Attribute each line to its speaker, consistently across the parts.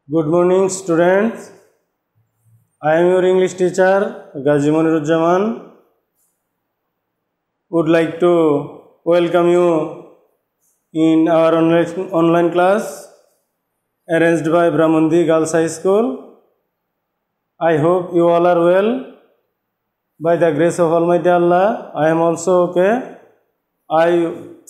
Speaker 1: Good morning, students. I am your English teacher, Gazi Moniruzzaman. Would like to welcome you in our online class arranged by Brahmandi Girls High School. I hope you all are well. By the grace of Almighty Allah, I am also okay.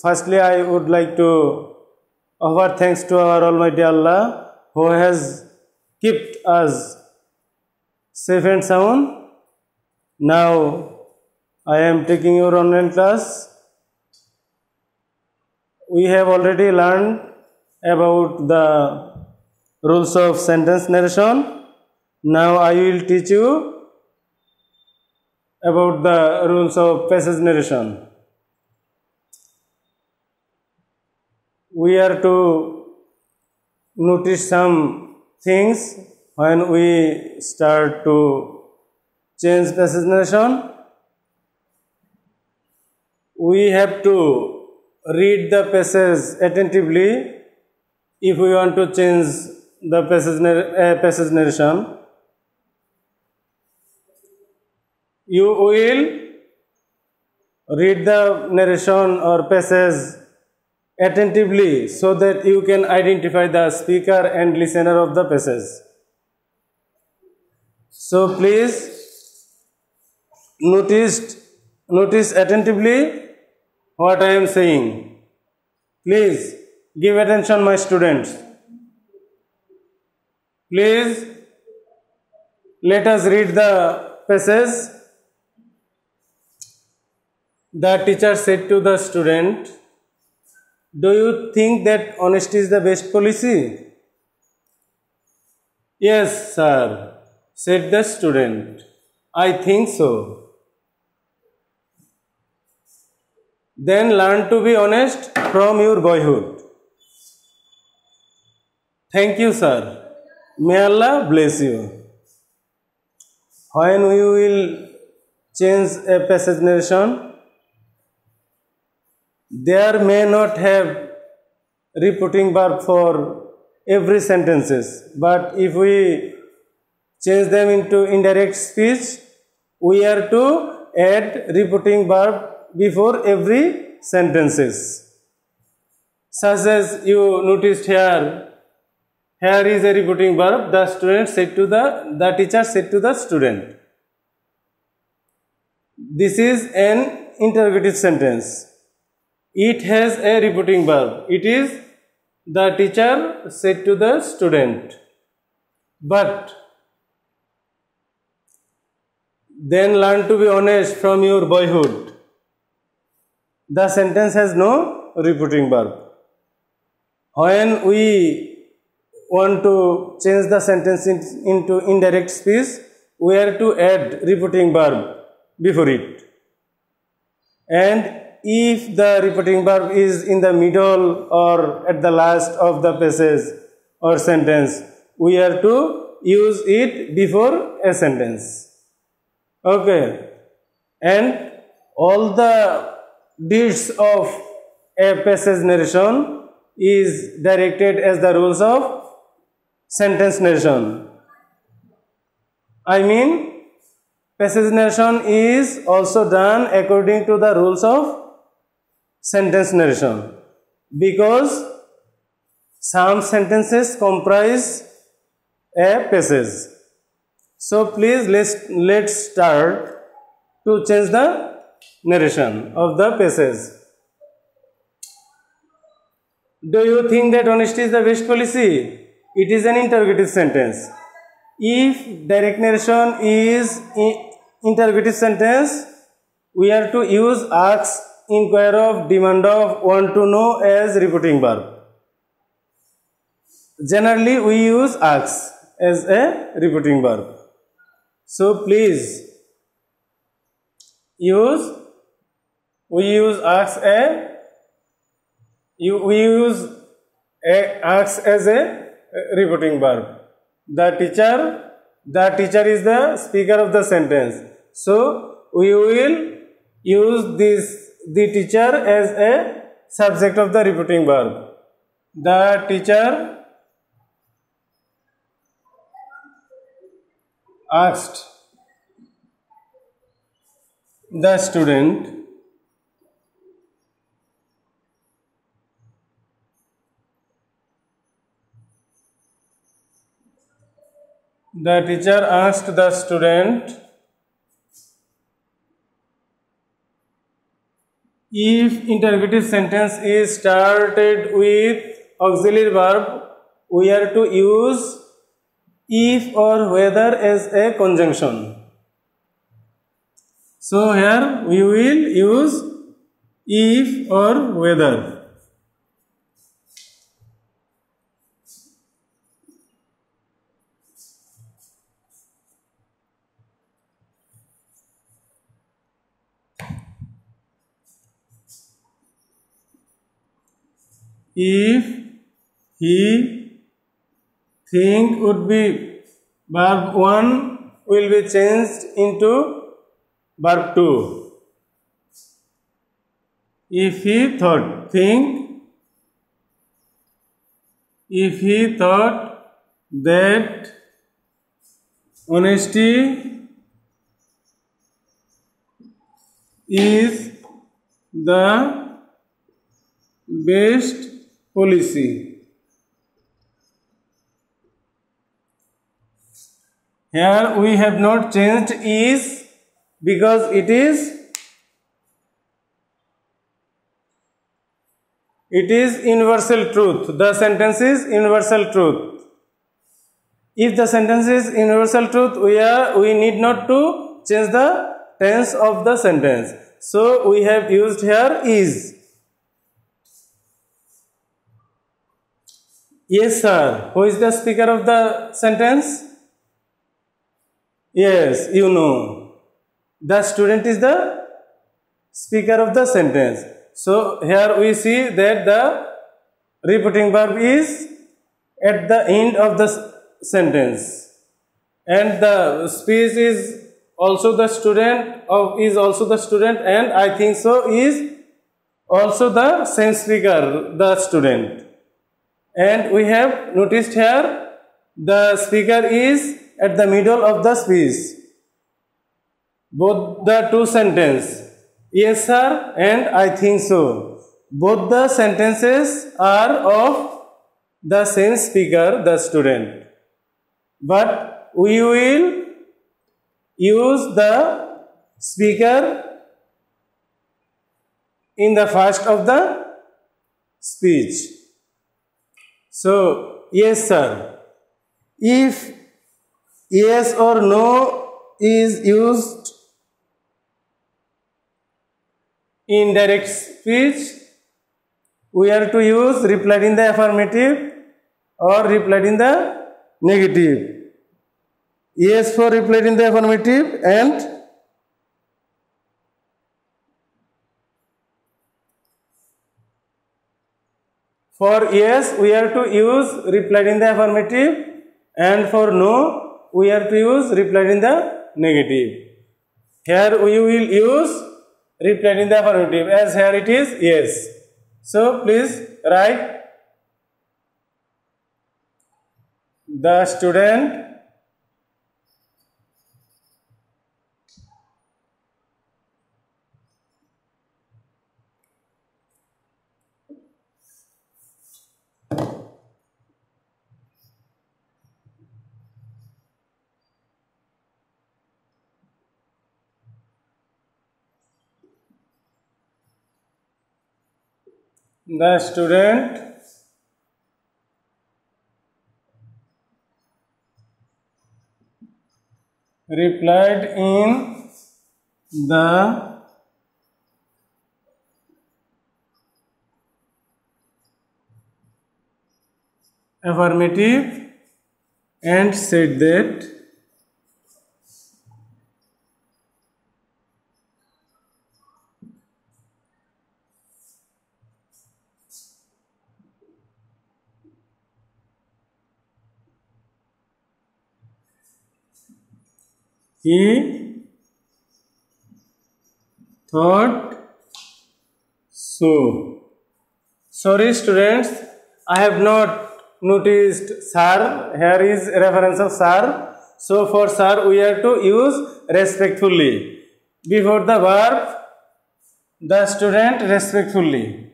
Speaker 1: Firstly, I would like to offer thanks to our Almighty Allah who has kept us safe and sound. Now I am taking your online class. We have already learned about the rules of sentence narration. Now I will teach you about the rules of passage narration. We are to notice some things when we start to change passage narration. We have to read the passage attentively if we want to change the passage narration. You will read the narration or passage attentively so that you can identify the speaker and listener of the passage. So please notice attentively what I am saying. Please give attention, my students. Please let us read the passage. The teacher said to the student, "Do you think that honesty is the best policy?" "Yes, sir," said the student. "I think so." "Then learn to be honest from your boyhood." "Thank you, sir. May Allah bless you." When we will change a passage narration, there may not have repeating verb for every sentences, but if we change them into indirect speech, we are to add repeating verb before every sentences. Such as you noticed here is a repeating verb. The teacher said to the student. This is an interrogative sentence. It has a repeating verb. It is the teacher said to the student. But then learn to be honest from your boyhood. The sentence has no repeating verb. When we want to change the sentence into indirect speech, we are to add repeating verb before it. And if the repeating verb is in the middle or at the last of the passage or sentence, we are to use it before a sentence. Okay. And all the deeds of a passage narration is directed as the rules of sentence narration. I mean, passage narration is also done according to the rules of sentence narration, because some sentences comprise a passage. So please let's start to change the narration of the passage. Do you think that honesty is the best policy? It is an interrogative sentence. If direct narration is interrogative sentence, we are to use ask, inquire of, demand of, want to know as repeating verb. Generally we use ask as a repeating verb. So please we use ask as a repeating verb. The teacher is the speaker of the sentence. So we will use the teacher as a subject of the repeating verb. The teacher asked the student, the teacher asked the student if interrogative sentence is started with auxiliary verb, we are to use if or whether as a conjunction. So here we will use if or whether. If, he, think would be verb 1 will be changed into verb 2. If he thought, think. If he thought that honesty is the best policy. Here we have not changed is because it is universal truth. The sentence is universal truth. If the sentence is universal truth, we need not to change the tense of the sentence. So we have used here is. Yes, sir. Who is the speaker of the sentence? Yes, you know. The student is the speaker of the sentence. So here we see that the repeating verb is at the end of the sentence, and the speech is also the student and I think so is also the same speaker, the student. And we have noticed here the speaker is at the middle of the speech. Both the two sentences, yes sir and I think so, both the sentences are of the same speaker, the student. But we will use the speaker in the first of the speech. So, yes sir. If yes or no is used in direct speech, we are to use replied in the affirmative or replied in the negative. Yes for replied in the affirmative, and for yes we are to use replied in the affirmative, and for no we are to use replied in the negative. Here we will use replied in the affirmative, as here it is yes. So please write, the student replied in the affirmative and said that he thought so. Sorry students, I have not noticed sir. Here is reference of sir. So for sir we are to use respectfully. Before the verb, the student respectfully.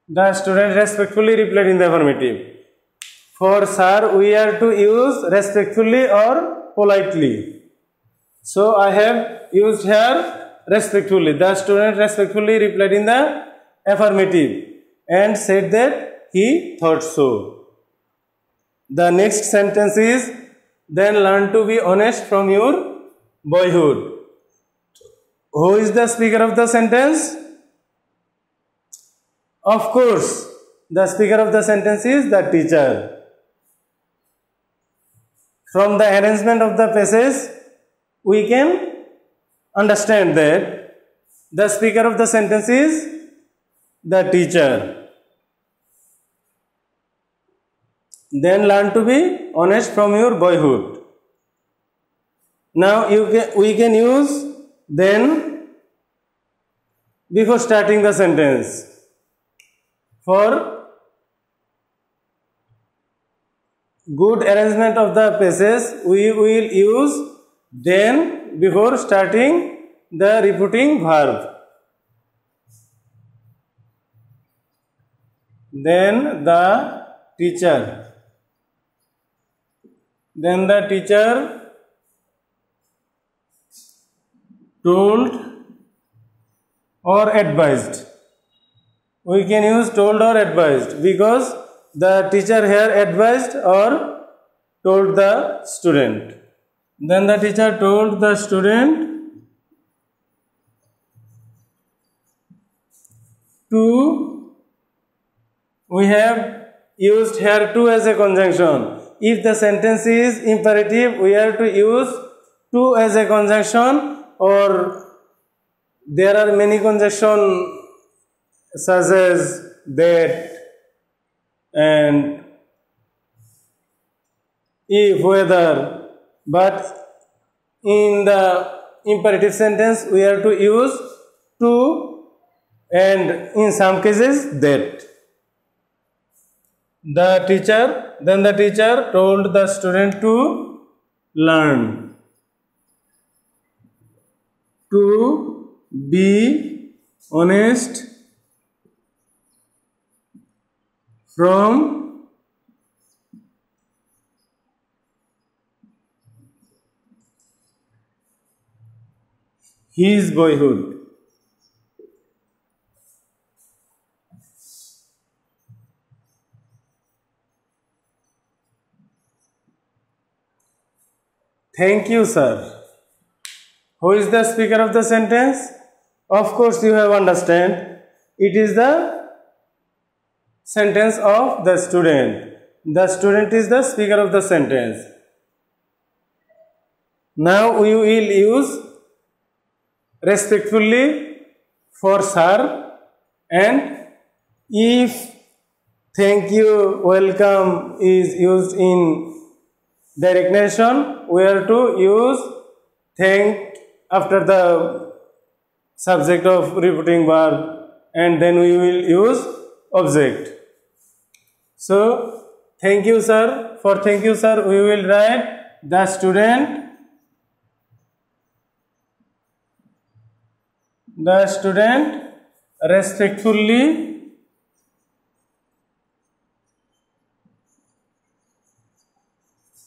Speaker 1: The student respectfully replied in the affirmative. For sir we are to use respectfully or politely. So I have used here respectfully. The student respectfully replied in the affirmative and said that he thought so. The next sentence is, then learn to be honest from your boyhood. Who is the speaker of the sentence? Of course, the speaker of the sentence is the teacher. From the arrangement of the passage, we can understand that the speaker of the sentence is the teacher. Then learn to be honest from your boyhood. Now we can use then before starting the sentence. For good arrangement of the passage, we will use then before starting the repeating verb. Then the teacher told or advised. We can use told or advised because the teacher here advised or told the student. Then the teacher told the student to, we have used here to as a conjunction. If the sentence is imperative, we have to use to as a conjunction, or there are many conjunctions such as that and if, whether, but in the imperative sentence we have to use to and in some cases that. Then the teacher told the student to learn to be honest from his boyhood. Thank you, sir. Who is the speaker of the sentence? Of course, you have understand. It is the sentence of the student. The student is the speaker of the sentence. Now we will use respectfully for sir, and if thank you, welcome is used in direct nation, we are to use thank after the subject of repeating verb, and then we will use object. So thank you sir, for thank you sir we will write the student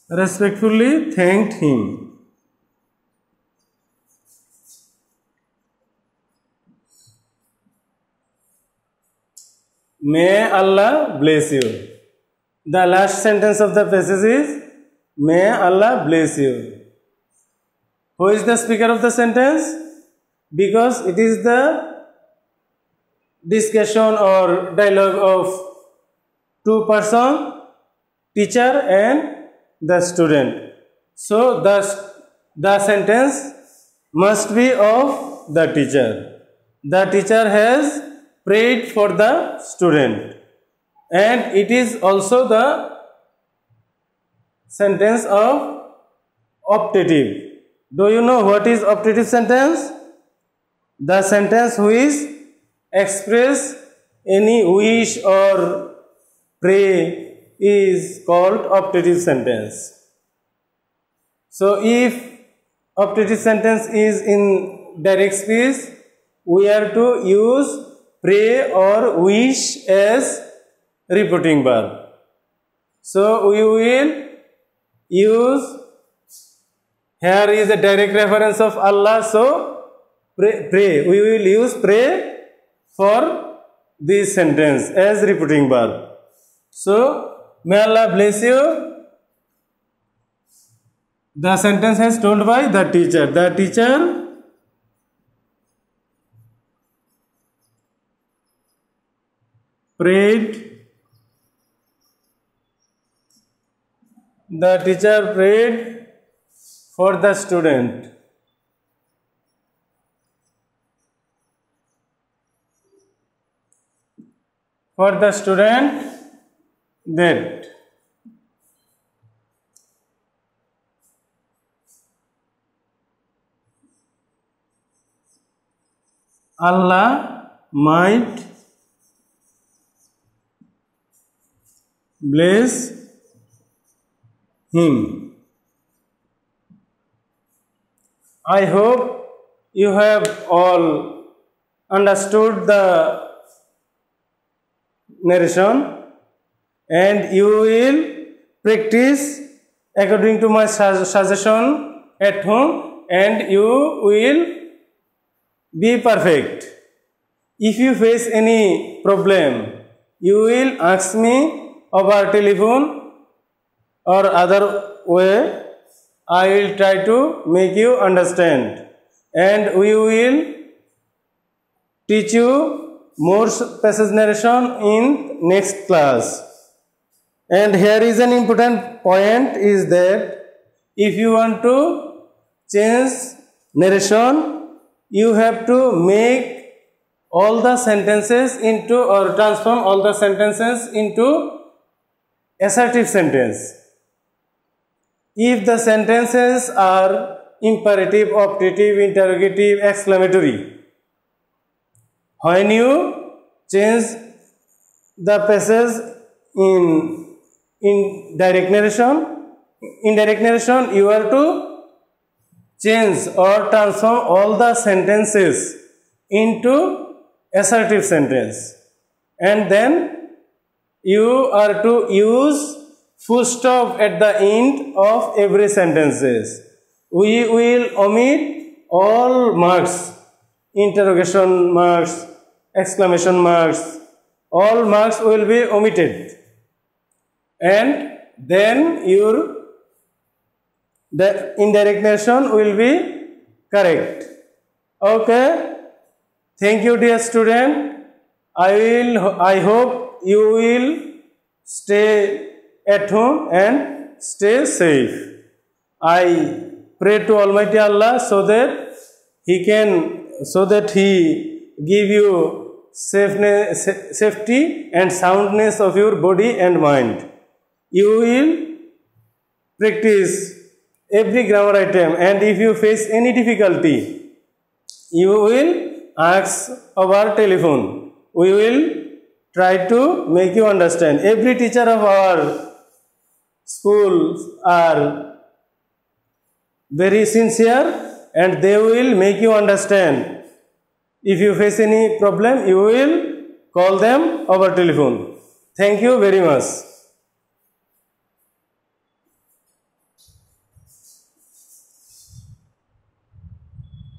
Speaker 1: respectfully thanked him. May Allah bless you. The last sentence of the passage is may Allah bless you. Who is the speaker of the sentence? Because it is the discussion or dialogue of two persons, teacher and the student. So the sentence must be of the teacher. The teacher has prayed for the student, and it is also the sentence of optative. Do you know what is optative sentence? The sentence which express any wish or pray is called optative sentence. So if optative sentence is in direct speech, we are to use pray or wish as repeating verb. So we will use, here is a direct reference of Allah, so pray. We will use pray for this sentence as repeating verb. So may Allah bless you. The sentence has told by the teacher. The teacher prayed. The teacher prayed for the student. For the student that Allah might bless him. I hope you have all understood the narration and you will practice according to my suggestion at home and you will be perfect. If you face any problem, you will ask me over telephone or other way. I will try to make you understand and we will teach you more passage narration in next class. And here is an important point is that if you want to change narration, you have to make all the sentences into or transform all the sentences into assertive sentence. If the sentences are imperative, optative, interrogative, exclamatory, when you change the passage in direct narration, you are to change or transform all the sentences into assertive sentence, and then you are to use full stop at the end of every sentences. We will omit all marks, interrogation marks, exclamation marks, all marks will be omitted, and then the indirect narration will be correct. Okay. Thank you, dear student. I hope you will stay at home and stay safe. I pray to Almighty Allah so that He give you safety and soundness of your body and mind. You will practice every grammar item, and if you face any difficulty, you will ask our telephone. We will try to make you understand. Every teacher of our schools are very sincere and they will make you understand. If you face any problem, you will call them over telephone. Thank you very much.